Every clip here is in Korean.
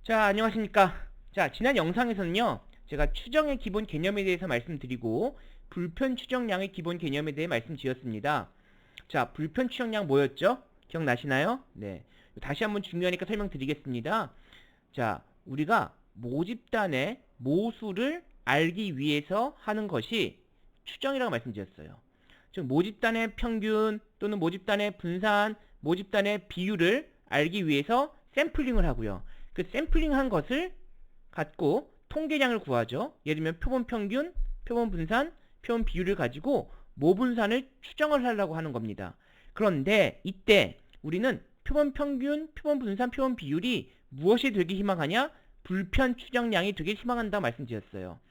자, 안녕하십니까. 자, 지난 영상에서는요, 제가 추정의 기본 개념에 대해서 말씀드리고, 불편 추정량의 기본 개념에 대해 말씀드렸습니다. 자, 불편 추정량 뭐였죠? 기억나시나요? 네. 다시 한번 중요하니까 설명드리겠습니다. 자, 우리가 모집단의 모수를 알기 위해서 하는 것이 추정이라고 말씀드렸어요. 즉, 모집단의 평균 또는 모집단의 분산, 모집단의 비율을 알기 위해서 샘플링을 하고요. 그 샘플링한 것을 갖고 통계량을 구하죠. 예를 들면 표본 평균, 표본 분산, 표본 비율을 가지고 모분산을 추정을 하려고 하는 겁니다. 그런데 이때 우리는 표본 평균, 표본 분산, 표본 비율이 무엇이 되기 희망하냐? 불편 추정량이 되길 희망한다고 말씀드렸어요.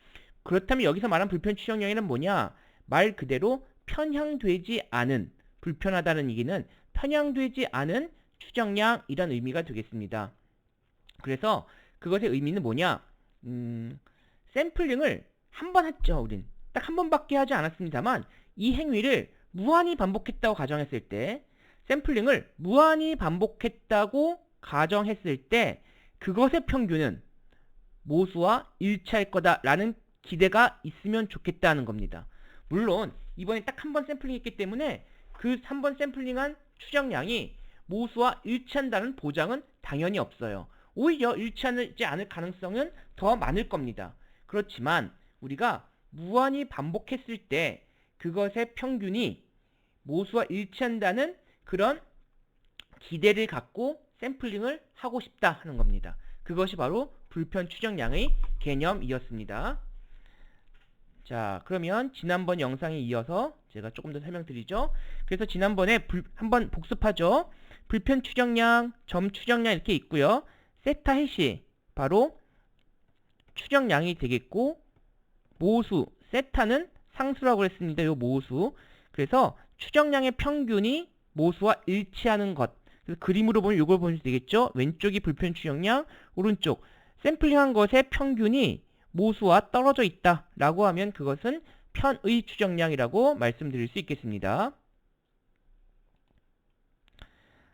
그렇다면 여기서 말한 불편 추정량이란 뭐냐? 말 그대로 편향되지 않은, 불편하다는 얘기는 편향되지 않은 추정량이란 의미가 되겠습니다. 그래서 그것의 의미는 뭐냐? 샘플링을 한 번 했죠, 우린. 딱 한 번밖에 하지 않았습니다만 이 행위를 무한히 반복했다고 가정했을 때, 샘플링을 무한히 반복했다고 가정했을 때 그것의 평균은 모수와 일치할 거다라는 기대가 있으면 좋겠다는 겁니다. 물론 이번에 딱 한 번 샘플링했기 때문에 그 한 번 샘플링한 추정량이 모수와 일치한다는 보장은 당연히 없어요. 오히려 일치하지 않을 가능성은 더 많을 겁니다. 그렇지만 우리가 무한히 반복했을 때 그것의 평균이 모수와 일치한다는 그런 기대를 갖고 샘플링을 하고 싶다 하는 겁니다. 그것이 바로 불편 추정량의 개념이었습니다. 자, 그러면 지난번 영상에 이어서 제가 조금 더 설명드리죠. 그래서 지난번에 한번 복습하죠. 불편 추정량, 점 추정량 이렇게 있고요. 세타 해시 바로 추정량이 되겠고, 모수 세타는 상수라고 했습니다. 요 모수. 그래서 추정량의 평균이 모수와 일치하는 것. 그래서 그림으로 보면 이걸 보면 되겠죠. 왼쪽이 불편 추정량, 오른쪽 샘플링한 것의 평균이 모수와 떨어져 있다라고 하면 그것은 편의 추정량이라고 말씀드릴 수 있겠습니다.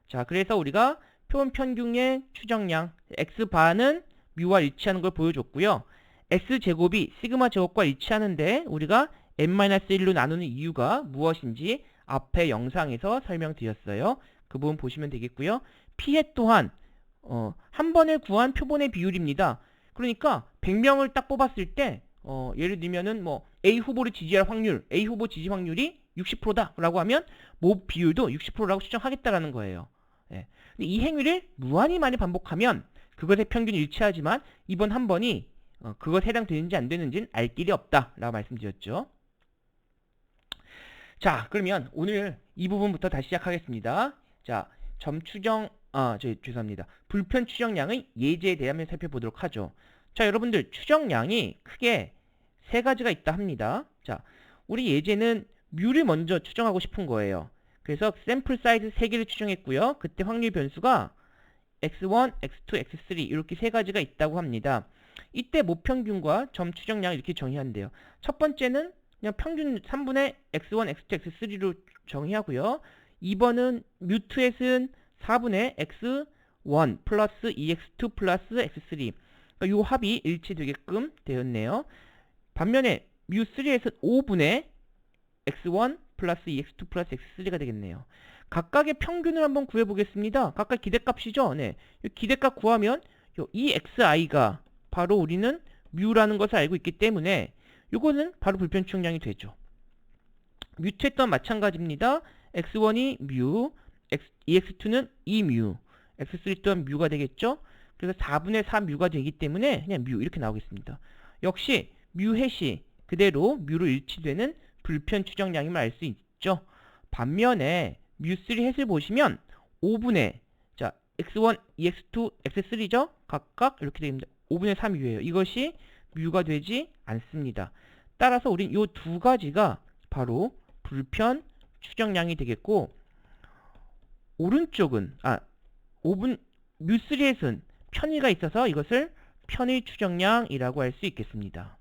자, 그래서 우리가 표본 평균의 추정량 x바는 뮤와 일치하는 걸 보여줬고요. x제곱이 시그마 제곱과 일치하는데 우리가 n-1로 나누는 이유가 무엇인지 앞에 영상에서 설명드렸어요. 그 부분 보시면 되겠고요. 피해 또한 한 번에 구한 표본의 비율입니다. 그러니까 100명을 딱 뽑았을 때 예를 들면은 뭐 A 후보를 지지할 확률, A 후보 지지 확률이 60%다라고 하면 모 비율도 60%라고 추정하겠다라는 거예요. 예. 근데 이 행위를 무한히 많이 반복하면 그것의 평균이 일치하지만 이번 한 번이 그것에 해당되는지 안 되는지는 알 길이 없다라고 말씀드렸죠. 자, 그러면 오늘 이 부분부터 다시 시작하겠습니다. 자, 죄송합니다. 불편 추정량의 예제에 대해 한번 살펴보도록 하죠. 자, 여러분들 추정량이 크게 세 가지가 있다 합니다. 자, 우리 예제는 뮤를 먼저 추정하고 싶은 거예요. 그래서 샘플 사이즈 3개를 추정했고요. 그때 확률 변수가 x1, x2, x3 이렇게 세 가지가 있다고 합니다. 이때 모평균과 점 추정량을 이렇게 정의한대요. 첫 번째는 그냥 평균 3분의 x1, x2, x3로 정의하고요. 2번은 뮤트햇은 4분의 x1 플러스 2x2 플러스 x3. 그러니까 요 합이 일치되게끔 되었네요. 반면에 뮤3햇은 5분의 x1 플러스 2x2 플러스 x3가 되겠네요. 각각의 평균을 한번 구해보겠습니다. 각각 기대값이죠. 네. 기대값 구하면 이 xi가 바로 우리는 뮤라는 것을 알고 있기 때문에 요거는 바로 불편 추정량이 되죠. 뮤트 했던 마찬가지입니다. x1이 뮤, EX2는 2뮤, x3 또한 뮤가 되겠죠. 그래서 4분의 4뮤가 되기 때문에 그냥 뮤 이렇게 나오겠습니다. 역시 뮤 해시 그대로 뮤로 일치되는 불편 추정량임을 알 수 있죠. 반면에 뮤3 햇을 보시면 5분의 자 x1, EX2, x3죠. 각각 이렇게 됩니다. 5분의 3뮤예요. 이것이 뮤가 되지 않습니다. 따라서 우린 이 두 가지가 바로 불편 추정량이 되겠고, 오른쪽은 5분 뮤3햇은 편의가 있어서 이것을 편의 추정량이라고 할 수 있겠습니다.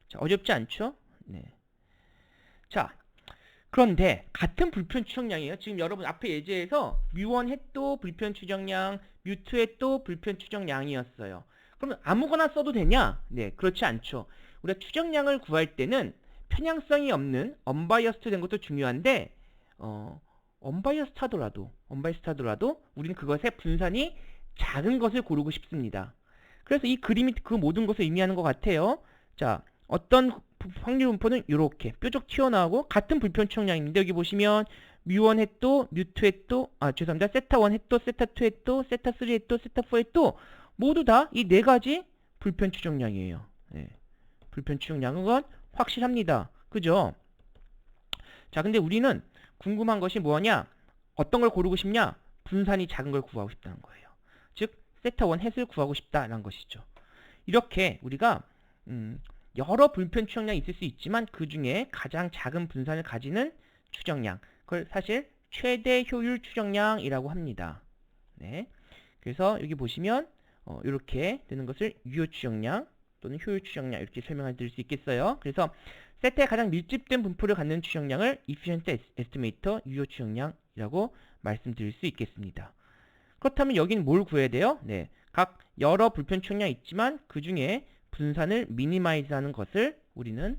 자, 어렵지 않죠? 네. 자, 그런데 같은 불편 추정량이에요. 지금 여러분 앞에 예제에서 뮤1 햇도 불편 추정량, 뮤2 햇도 불편 추정량이었어요. 그러면 아무거나 써도 되냐? 네, 그렇지 않죠. 우리가 추정량을 구할 때는 편향성이 없는 언바이어스드 된 것도 중요한데 언바이어스드 하더라도 우리는 그것의 분산이 작은 것을 고르고 싶습니다. 그래서 이 그림이 그 모든 것을 의미하는 것 같아요. 자, 어떤 확률 분포는 이렇게 뾰족 튀어나오고 같은 불편 추정량인데 여기 보시면 뮤1 햇도, 뮤2 햇도, 죄송합니다. 세타1 햇도, 세타2 햇도, 세타3 햇도, 세타4 햇도 모두 다 이 네 가지 불편 추정량이에요. 네. 불편 추정량은 건 확실합니다. 그죠? 자, 근데 우리는 궁금한 것이 뭐냐? 어떤 걸 고르고 싶냐? 분산이 작은 걸 구하고 싶다는 거예요. 즉, 세타1 햇을 구하고 싶다는 것이죠. 이렇게 우리가 여러 불편 추정량이 있을 수 있지만 그 중에 가장 작은 분산을 가지는 추정량, 그걸 사실 최대 효율 추정량이라고 합니다. 네. 그래서 여기 보시면 이렇게 되는 것을 유효 추정량 또는 효율 추정량 이렇게 설명을 드릴 수 있겠어요. 그래서 세트에 가장 밀집된 분포를 갖는 추정량을 Efficient Estimator 유효 추정량이라고 말씀드릴 수 있겠습니다. 그렇다면 여기는 뭘 구해야 돼요? 네, 각 여러 불편 추정량이 있지만 그 중에 분산을 미니마이즈 하는 것을 우리는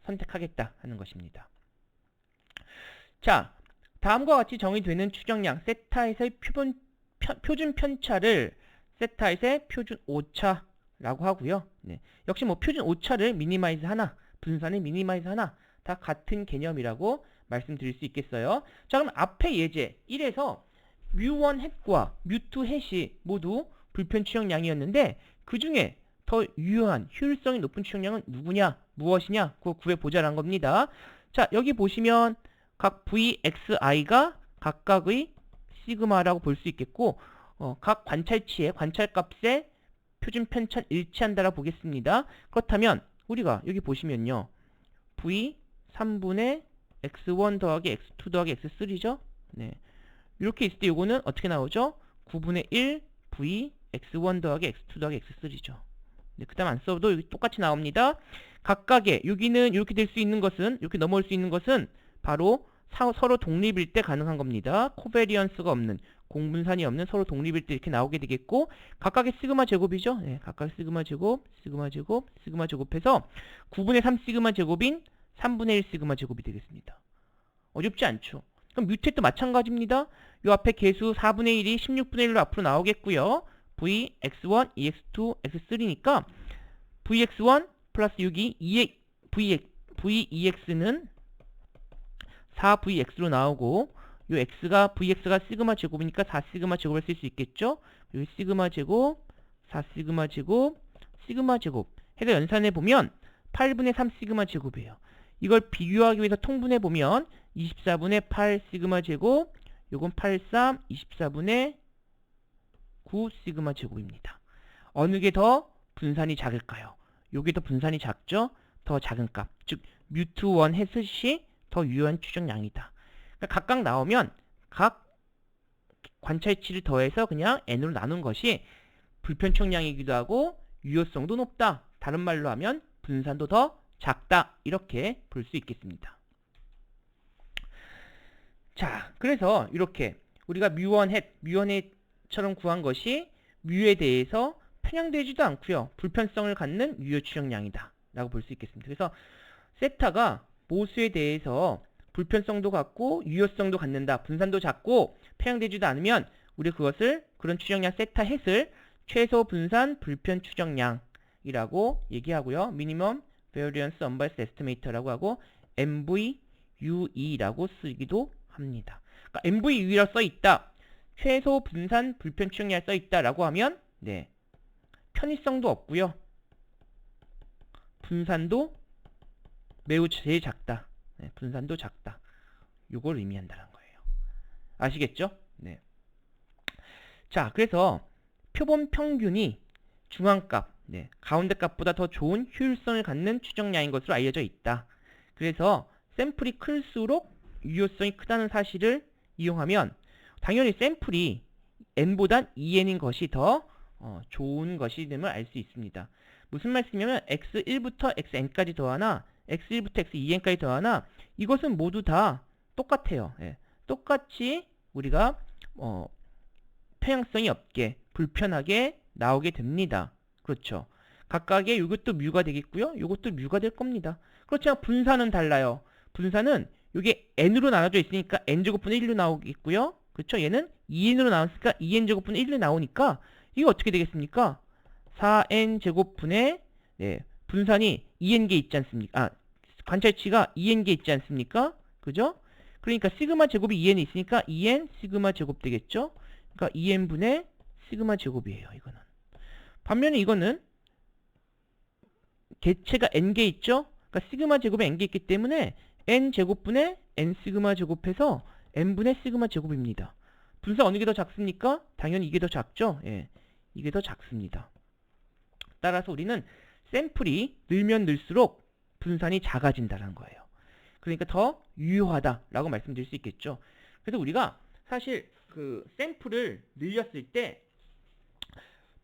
선택하겠다 하는 것입니다. 자, 다음과 같이 정의되는 추정량 세타에서의 표준 편차를 세타에서의 표준 오차라고 하고요. 네, 역시 뭐 표준 오차를 미니마이즈 하나, 분산을 미니마이즈 하나 다 같은 개념이라고 말씀드릴 수 있겠어요. 자, 그럼 앞에 예제 1에서 뮤1 햇과 뮤2 햇이 모두 불편 추정량이었는데 그 중에 더 유효한 효율성이 높은 추정량은 누구냐, 무엇이냐, 그거 구해보자라는 겁니다. 자, 여기 보시면 각 VXI가 각각의 시그마라고 볼 수 있겠고 각 관찰치의 관찰값의 표준 편차는 일치한다라고 보겠습니다. 그렇다면 우리가 여기 보시면요, V 3분의 X1 더하기 X2 더하기 X3죠. 네, 이렇게 있을 때 이거는 어떻게 나오죠? 9분의 1 V X1 더하기 X2 더하기 X3죠. 네, 그 다음 안 써도 여기 똑같이 나옵니다. 각각의 여기는 이렇게 될 수 있는 것은, 이렇게 넘어올 수 있는 것은 바로 서로 독립일 때 가능한 겁니다. 코베리언스가 없는, 공분산이 없는 서로 독립일 때 이렇게 나오게 되겠고, 각각의 시그마 제곱이죠. 네, 각각 시그마 제곱, 시그마 제곱, 시그마 제곱해서 9분의 3 시그마 제곱인 3분의 1 시그마 제곱이 되겠습니다. 어렵지 않죠. 그럼 뮤텟도 마찬가지입니다. 요 앞에 개수 4분의 1이 16분의 1로 앞으로 나오겠고요. V, X1, EX2, X3니까 VX1 플러스 6이 VEX는 4VX로 나오고 요 X가 VX가 시그마 제곱이니까 4시그마 제곱을 쓸 수 있겠죠. 여기 시그마 제곱, 4시그마 제곱, 시그마 제곱 해서 연산해 보면 8분의 3 시그마 제곱이에요. 이걸 비교하기 위해서 통분해 보면 24분의 8 시그마 제곱, 요건 83, 24분의 9 시그마 제곱입니다. 어느 게 더 분산이 작을까요? 요게 더 분산이 작죠? 더 작은 값, 즉 뮤2 1 햇이 더 유효한 추정량이다. 그러니까 각각 나오면 각 관찰치를 더해서 그냥 n으로 나눈 것이 불편 추정량이기도 하고 유효성도 높다. 다른 말로 하면 분산도 더 작다. 이렇게 볼 수 있겠습니다. 자, 그래서 이렇게 우리가 뮤1 햇처럼 구한 것이 뮤에 대해서 편향되지도 않고요. 불편성을 갖는 유효 추정량이다 라고 볼 수 있겠습니다. 그래서 세타가 모수에 대해서 불편성도 갖고 유효성도 갖는다. 분산도 작고 편향되지도 않으면 우리 그것을 그런 추정량 세타 햇을 최소 분산 불편 추정량이라고 얘기하고요. Minimum Variance Unbiased Estimator라고 하고 MVUE라고 쓰기도 합니다. 그러니까 MVUE라고 써있다. 최소 분산 불편 추정량이 써있다라고 하면 네, 편의성도 없고요. 분산도 매우 제일 작다. 네, 분산도 작다. 요걸 의미한다는 거예요. 아시겠죠? 네. 자, 그래서 표본 평균이 중앙값, 네, 가운데 값보다 더 좋은 효율성을 갖는 추정량인 것으로 알려져 있다. 그래서 샘플이 클수록 유효성이 크다는 사실을 이용하면 당연히 샘플이 n보단 2n인 것이 더 좋은 것이 됨을 알 수 있습니다. 무슨 말씀이냐면 x1부터 xn까지 더하나 x1부터 x2n까지 더하나 이것은 모두 다 똑같아요. 예. 똑같이 우리가 평행성이 없게 불편하게 나오게 됩니다. 그렇죠. 각각의 이것도 뮤가 되겠고요. 이것도 뮤가 될 겁니다. 그렇지만 분산은 달라요. 분산은 이게 n으로 나눠져 있으니까 n제곱분의 1로 나오겠고요. 그렇죠. 얘는 2n으로 나왔으니까 2n제곱분의 1로 나오니까 이게 어떻게 되겠습니까? 4n제곱분의 분산이 2n개 있지 않습니까? 관찰치가 2n개 있지 않습니까? 그죠? 그러니까 시그마 제곱이 2n이 있으니까 2n 시그마 제곱 되겠죠? 그러니까 2n분의 시그마 제곱이에요. 이거는. 반면에 이거는 개체가 n개 있죠? 그러니까 시그마 제곱에 n개 있기 때문에 n 제곱분의 n 시그마 제곱해서 n분의 시그마 제곱입니다. 분산 어느 게 더 작습니까? 당연히 이게 더 작죠? 예, 이게 더 작습니다. 따라서 우리는 샘플이 늘면 늘수록 분산이 작아진다는 거예요. 그러니까 더 유효하다라고 말씀드릴 수 있겠죠. 그래서 우리가 사실 그 샘플을 늘렸을 때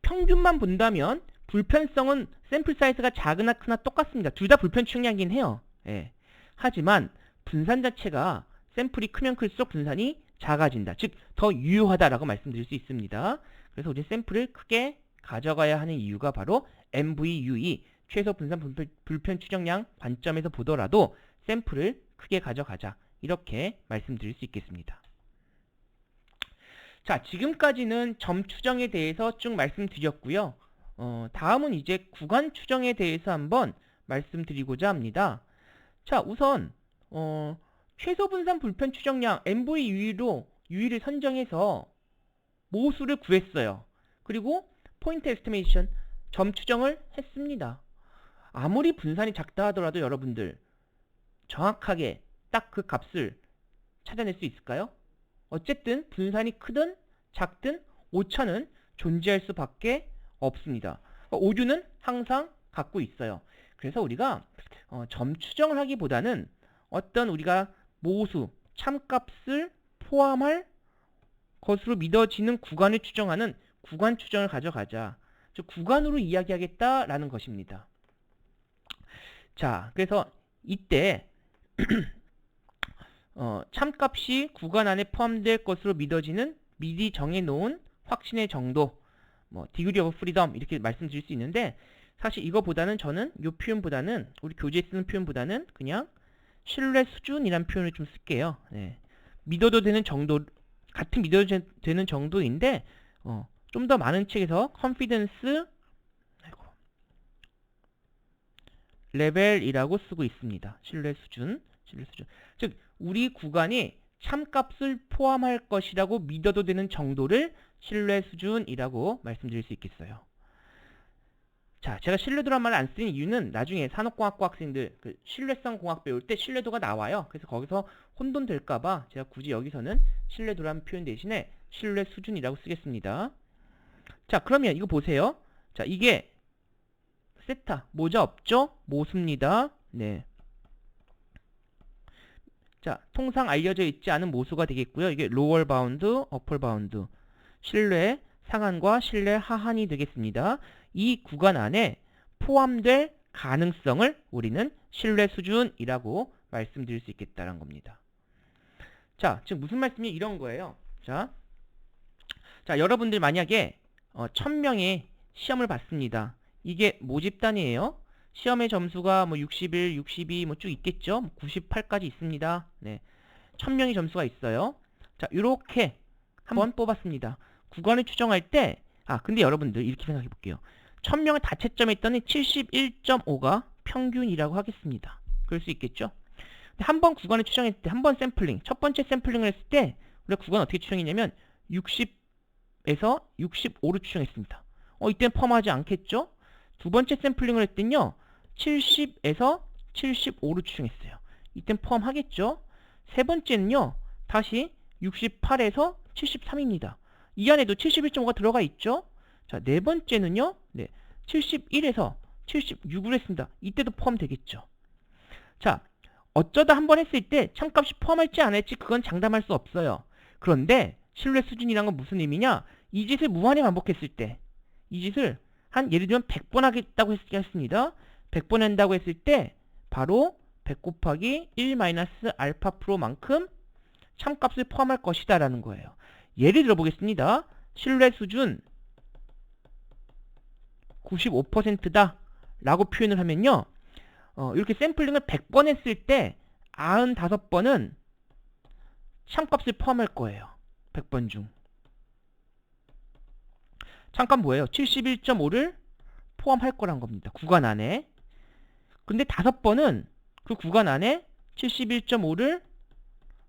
평균만 본다면 불편성은 샘플 사이즈가 작으나 크나 똑같습니다. 둘 다 불편 추정량이긴 해요. 예. 하지만 분산 자체가 샘플이 크면 클수록 분산이 작아진다. 즉 더 유효하다라고 말씀드릴 수 있습니다. 그래서 우리 샘플을 크게 가져가야 하는 이유가 바로 MVUE 최소 분산 불편 추정량 관점에서 보더라도 샘플을 크게 가져가자. 이렇게 말씀드릴 수 있겠습니다. 자, 지금까지는 점 추정에 대해서 쭉 말씀드렸고요. 다음은 이제 구간 추정에 대해서 한번 말씀드리고자 합니다. 자, 우선 최소 분산 불편 추정량 MVUE로 유의를 선정해서 모수를 구했어요. 그리고 포인트 에스티메이션 점 추정을 했습니다. 아무리 분산이 작다 하더라도 여러분들 정확하게 딱 그 값을 찾아낼 수 있을까요? 어쨌든 분산이 크든 작든 오차는 존재할 수밖에 없습니다. 오류는 항상 갖고 있어요. 그래서 우리가 점 추정을 하기보다는 어떤 우리가 모수, 참값을 포함할 것으로 믿어지는 구간을 추정하는 구간 추정을 가져가자. 즉 구간으로 이야기하겠다라는 것입니다. 자, 그래서 이때 참값이 구간 안에 포함될 것으로 믿어지는 미리 정해놓은 확신의 정도, degree of freedom 이렇게 말씀드릴 수 있는데 사실 이거보다는 저는 이 표현보다는 우리 교재에 쓰는 표현보다는 그냥 신뢰 수준이란 표현을 좀 쓸게요. 네. 믿어도 되는 정도, 같은 믿어도 되는 정도인데 좀 더 많은 책에서 confidence 레벨이라고 쓰고 있습니다. 신뢰 수준. 즉 우리 구간이 참값을 포함할 것이라고 믿어도 되는 정도를 신뢰 수준이라고 말씀드릴 수 있겠어요. 자, 제가 신뢰도란 말을 안 쓰는 이유는 나중에 산업공학과 학생들 그 신뢰성 공학 배울 때 신뢰도가 나와요. 그래서 거기서 혼돈될까봐 제가 굳이 여기서는 신뢰도라는 표현 대신에 신뢰 수준이라고 쓰겠습니다. 자, 그러면 이거 보세요. 자, 이게 세타 모자 없죠? 모수입니다. 네. 자, 통상 알려져 있지 않은 모수가 되겠고요. 이게 로얼 바운드, 어펄 바운드. 신뢰 상한과 신뢰 하한이 되겠습니다. 이 구간 안에 포함될 가능성을 우리는 신뢰 수준이라고 말씀드릴 수 있겠다는 겁니다. 자, 지금 무슨 말씀이 이런 거예요. 자, 여러분들 만약에 1000명의 시험을 봤습니다. 이게 모집단이에요. 시험의 점수가 61, 62 쭉 있겠죠. 98까지 있습니다. 네. 1000명의 점수가 있어요. 자, 이렇게 한번 뽑았습니다. 구간을 추정할 때, 근데 여러분들 이렇게 생각해 볼게요. 1000명을 다 채점에 했더니 71.5가 평균이라고 하겠습니다. 그럴 수 있겠죠. 근데 한 번 구간을 추정했을 때, 한 번 샘플링, 첫 번째 샘플링을 했을 때, 우리가 구간 어떻게 추정했냐면 60에서 65로 추정했습니다. 이때는 펌하지 않겠죠? 두 번째 샘플링을 했더니요 70에서 75로 추정했어요. 이땐 포함하겠죠? 세 번째는요 다시 68에서 73입니다. 이 안에도 71.5가 들어가 있죠? 자, 네 번째는요 71에서 76으로 했습니다. 이때도 포함되겠죠? 자, 어쩌다 한 번 했을 때 참값이 포함할지 안 할지 그건 장담할 수 없어요. 그런데 신뢰 수준이란 건 무슨 의미냐? 이 짓을 무한히 반복했을 때, 이 짓을 한 예를 들면 100번 하겠다고 했습니다. 100번 한다고 했을 때 바로 100 곱하기 1 마이너스 알파 프로만큼 참값을 포함할 것이다 라는 거예요. 예를 들어 보겠습니다. 신뢰 수준 95%다 라고 표현을 하면요, 이렇게 샘플링을 100번 했을 때 95번은 참값을 포함할 거예요. 100번 중. 참값 뭐예요? 71.5를 포함할 거란 겁니다. 구간 안에. 근데 5번은 그 구간 안에 71.5를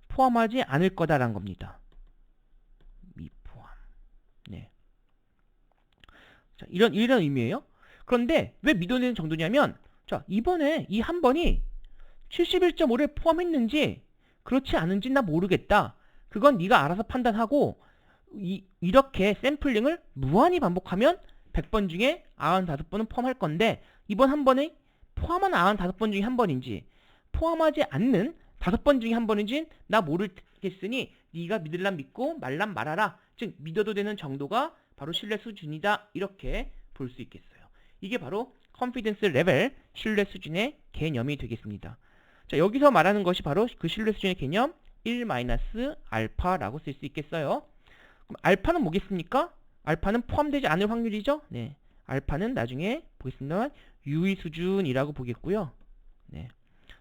포함하지 않을 거다라는 겁니다. 미포함. 네. 자, 이런 의미예요. 그런데 왜 믿어내는 정도냐면, 자, 이번에 이 한 번이 71.5를 포함했는지 그렇지 않은지 나 모르겠다. 그건 네가 알아서 판단하고, 이렇게 샘플링을 무한히 반복하면 100번 중에 95번은 포함할 건데, 이번 한 번에 포함한 95번 중에 한 번인지 포함하지 않는 5번 중에 한 번인지 나 모르겠으니 네가 믿을란 믿고 말란 말아라. 즉 믿어도 되는 정도가 바로 신뢰 수준이다. 이렇게 볼 수 있겠어요. 이게 바로 컨피던스 레벨, 신뢰 수준의 개념이 되겠습니다. 자, 여기서 말하는 것이 바로 그 신뢰 수준의 개념 1-알파라고 쓸 수 있겠어요. 그럼 알파는 뭐겠습니까? 알파는 포함되지 않을 확률이죠. 네, 알파는 나중에 보겠습니다만 유의 수준이라고 보겠고요. 네,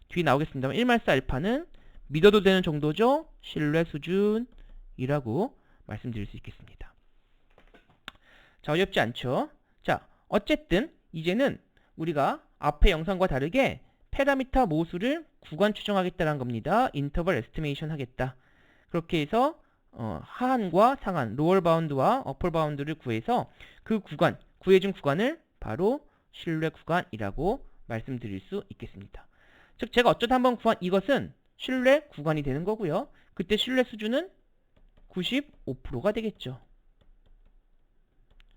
뒤에 나오겠습니다만 1-4 알파는 믿어도 되는 정도죠. 신뢰 수준이라고 말씀드릴 수 있겠습니다. 자, 어렵지 않죠? 자, 어쨌든 이제는 우리가 앞의 영상과 다르게 파라미터 모수를 구간 추정하겠다는 겁니다. 인터벌 에스티메이션 하겠다. 그렇게 해서 하한과 상한, 로얼 바운드와 어플 바운드를 구해서 그 구간, 구해준 구간을 바로 신뢰 구간이라고 말씀드릴 수 있겠습니다. 즉 제가 어쩌다 한번 구한 이것은 신뢰 구간이 되는 거고요. 그때 신뢰 수준은 95%가 되겠죠.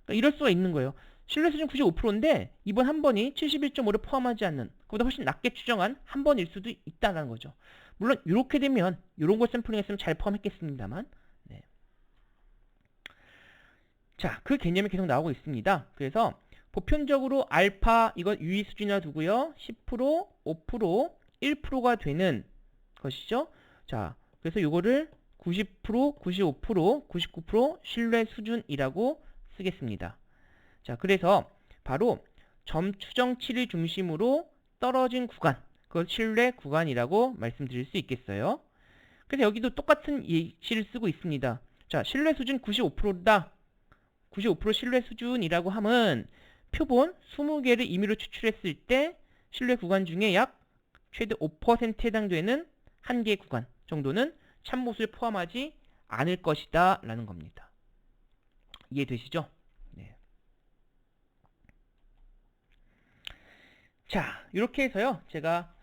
그러니까 이럴 수가 있는 거예요. 신뢰 수준 95%인데 이번 한 번이 71.5를 포함하지 않는, 그보다 훨씬 낮게 추정한 한 번일 수도 있다는 거죠. 물론 이렇게 되면 이런 걸 샘플링했으면 잘 포함했겠습니다만. 네. 자, 그 개념이 계속 나오고 있습니다. 그래서 보편적으로 알파 이건 유의 수준이라 두고요. 10%, 5%, 1%가 되는 것이죠. 자, 그래서 이거를 90%, 95%, 99% 신뢰 수준이라고 쓰겠습니다. 자, 그래서 바로 점 추정치를 중심으로 떨어진 구간, 그걸 신뢰 구간이라고 말씀드릴 수 있겠어요. 그래서 여기도 똑같은 예시를 쓰고 있습니다. 자, 신뢰 수준 95%다. 95% 신뢰 수준이라고 함은 표본 20개를 임의로 추출했을 때 신뢰 구간 중에 약 최대 5%에 해당되는 한 개의 구간 정도는 참모수를 포함하지 않을 것이다 라는 겁니다. 이해되시죠? 네. 자, 이렇게 해서요 제가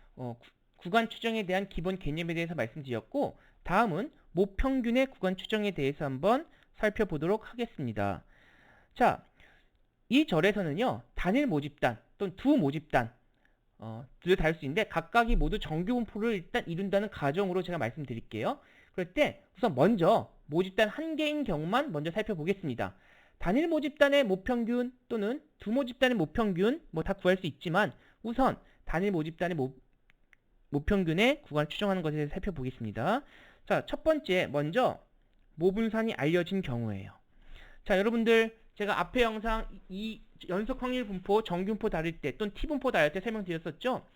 구간 추정에 대한 기본 개념에 대해서 말씀드렸고, 다음은 모평균의 구간 추정에 대해서 한번 살펴보도록 하겠습니다. 자, 이 절에서는요 단일 모집단 또는 두 모집단 둘 다 할 수 있는데 각각이 모두 정규분포를 일단 이룬다는 가정으로 제가 말씀드릴게요. 그럴 때 우선 먼저 모집단 한 개인 경우만 먼저 살펴보겠습니다. 단일 모집단의 모평균 또는 두 모집단의 모평균 뭐 다 구할 수 있지만 우선 단일 모집단의 모평균의 구간을 추정하는 것에 대해서 살펴보겠습니다. 자, 첫 번째 먼저 모분산이 알려진 경우예요. 자, 여러분들 제가 앞에 영상 이 연속 확률 분포, 정규분포 다룰 때 또는 T분포 다룰 때 설명드렸었죠.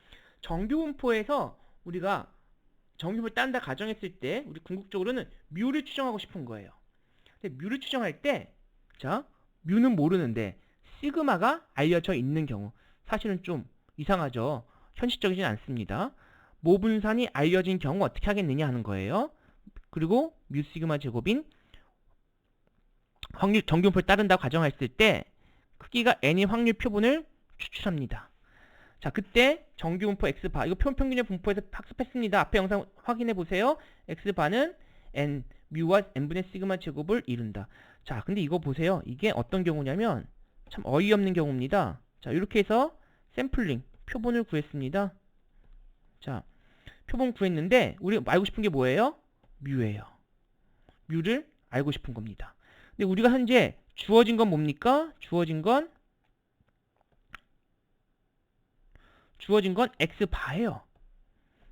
정규분포에서 우리가 정규분포를 딴다 가정했을 때 우리 궁극적으로는 뮤를 추정하고 싶은 거예요. 근데 뮤를 추정할 때, 자, 뮤는 모르는데 시그마가 알려져 있는 경우, 사실은 좀 이상하죠. 현실적이진 않습니다. 모분산이 알려진 경우 어떻게 하겠느냐 하는 거예요. 그리고 뮤 시그마 제곱인 확률 정규분포를 따른다고 가정했을 때 크기가 n의 확률 표본을 추출합니다. 자, 그때 정규분포 x바, 이거 표본 평균의 분포에서 학습했습니다. 앞에 영상 확인해 보세요. x바는 n, 뮤와 n분의 시그마 제곱을 이룬다. 자, 근데 이거 보세요. 이게 어떤 경우냐면 참 어이없는 경우입니다. 자, 이렇게 해서 샘플링, 표본을 구했습니다. 자, 표본 구했는데 우리 알고 싶은 게 뭐예요? 뮤예요. 뮤를 알고 싶은 겁니다. 근데 우리가 현재 주어진 건 뭡니까? 주어진 건 x바예요.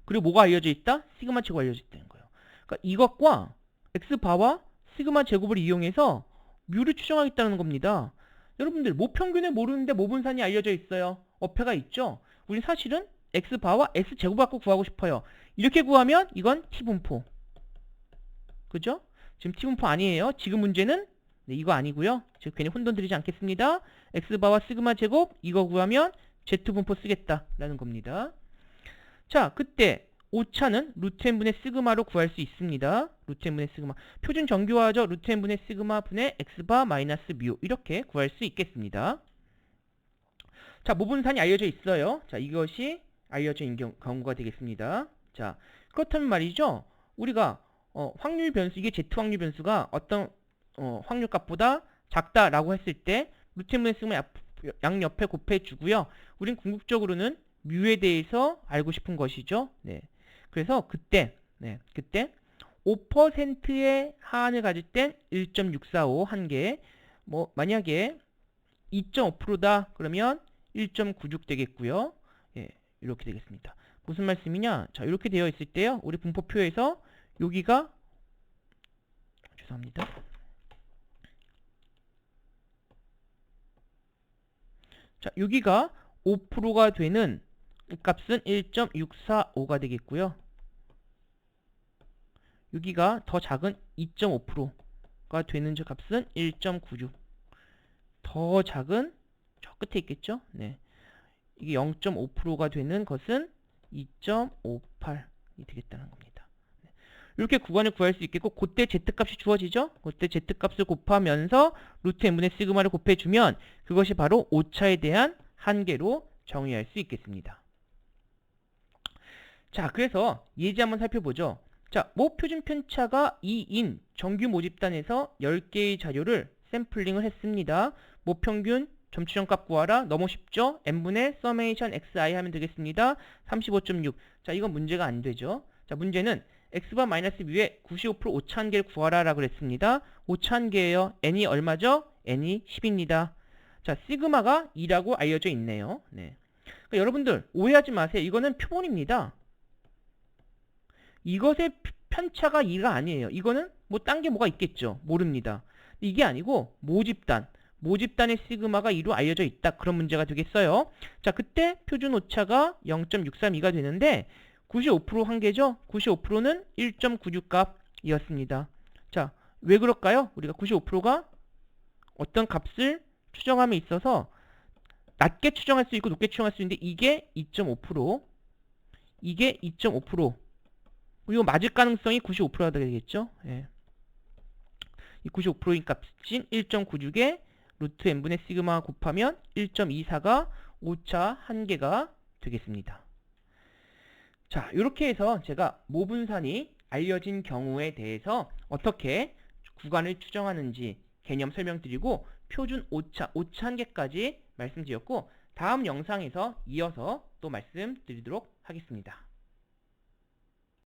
그리고 뭐가 알려져 있다? 시그마 제곱 알려져 있다는 거예요. 그러니까 이것과 x바와 시그마 제곱을 이용해서 뮤를 추정하겠다는 겁니다. 여러분들 모평균을 모르는데 모분산이 알려져 있어요. 어폐가 있죠. 우리 사실은 x바와 s제곱 갖고 구하고 싶어요. 이렇게 구하면 이건 t분포. 그죠? 지금 t분포 아니에요. 지금 문제는 네, 이거 아니고요. 제가 괜히 혼돈 드리지 않겠습니다. x바와 시그마 제곱 이거 구하면 z분포 쓰겠다라는 겁니다. 자, 그때 오차는 루트 n분의 시그마로 구할 수 있습니다. 루트 n분의 시그마. 표준 정규화죠. 루트 n분의 시그마 분의 x바 마이너스 뮤. 이렇게 구할 수 있겠습니다. 자, 모분산이 알려져 있어요. 자, 이것이 알려져 있는 경우가 되겠습니다. 자, 그렇다면 말이죠. 우리가 확률 변수, 이게 z 확률 변수가 어떤 확률값보다 작다라고 했을 때 루트 n분의 시그마 양옆에 곱해주고요. 우린 궁극적으로는 뮤에 대해서 알고 싶은 것이죠. 네. 그래서 그때 5%의 하한을 가질 땐 1.645 한 개, 뭐 만약에 2.5%다 그러면 1.96 되겠고요. 예, 이렇게 되겠습니다. 무슨 말씀이냐? 자, 이렇게 되어 있을 때요. 우리 분포표에서 여기가 죄송합니다. 자, 여기가 5%가 되는 값은 1.645가 되겠고요. 여기가 더 작은 2.5%가 되는 저 값은 1.96. 더 작은 저 끝에 있겠죠? 네. 이게 0.5%가 되는 것은 2.58이 되겠다는 겁니다. 네. 이렇게 구간을 구할 수 있겠고, 그때 z값이 주어지죠? 그때 z값을 곱하면서 루트 n분의 시그마를 곱해주면 그것이 바로 오차에 대한 한계로 정의할 수 있겠습니다. 자, 그래서 예제 한번 살펴보죠. 자, 표준 편차가 2인 정규 모집단에서 10개의 자료를 샘플링을 했습니다. 평균 점추정값 구하라. 너무 쉽죠? n분의 서메이션 xi 하면 되겠습니다. 35.6. 자, 이건 문제가 안 되죠. 자, 문제는 x바 마이너스 뮤에 95% 오차 한계를 구하라 라고 그랬습니다. 오차 한계예요. n이 얼마죠? n이 10입니다. 자, 시그마가 2라고 알려져 있네요. 네. 그러니까 여러분들 오해하지 마세요. 이거는 표본입니다. 이것의 편차가 2가 아니에요. 이거는 뭐 딴 게 뭐가 있겠죠. 모릅니다. 이게 아니고 모집단의 시그마가 2로 알려져 있다. 그런 문제가 되겠어요. 자, 그때 표준 오차가 0.632가 되는데 95% 한계죠. 95%는 1.96 값이었습니다. 자, 왜 그럴까요? 우리가 95%가 어떤 값을 추정함에 있어서 낮게 추정할 수 있고 높게 추정할 수 있는데 이게 2.5%, 이게 2.5%. 이거 맞을 가능성이 95%가 되겠죠. 예. 이 95%인 값인 1.96에 루트 n분의 시그마 곱하면 1.24가 오차 한계가 되겠습니다. 자, 이렇게 해서 제가 모분산이 알려진 경우에 대해서 어떻게 구간을 추정하는지 개념 설명드리고 표준 오차 한계까지 말씀드렸고, 다음 영상에서 이어서 또 말씀드리도록 하겠습니다.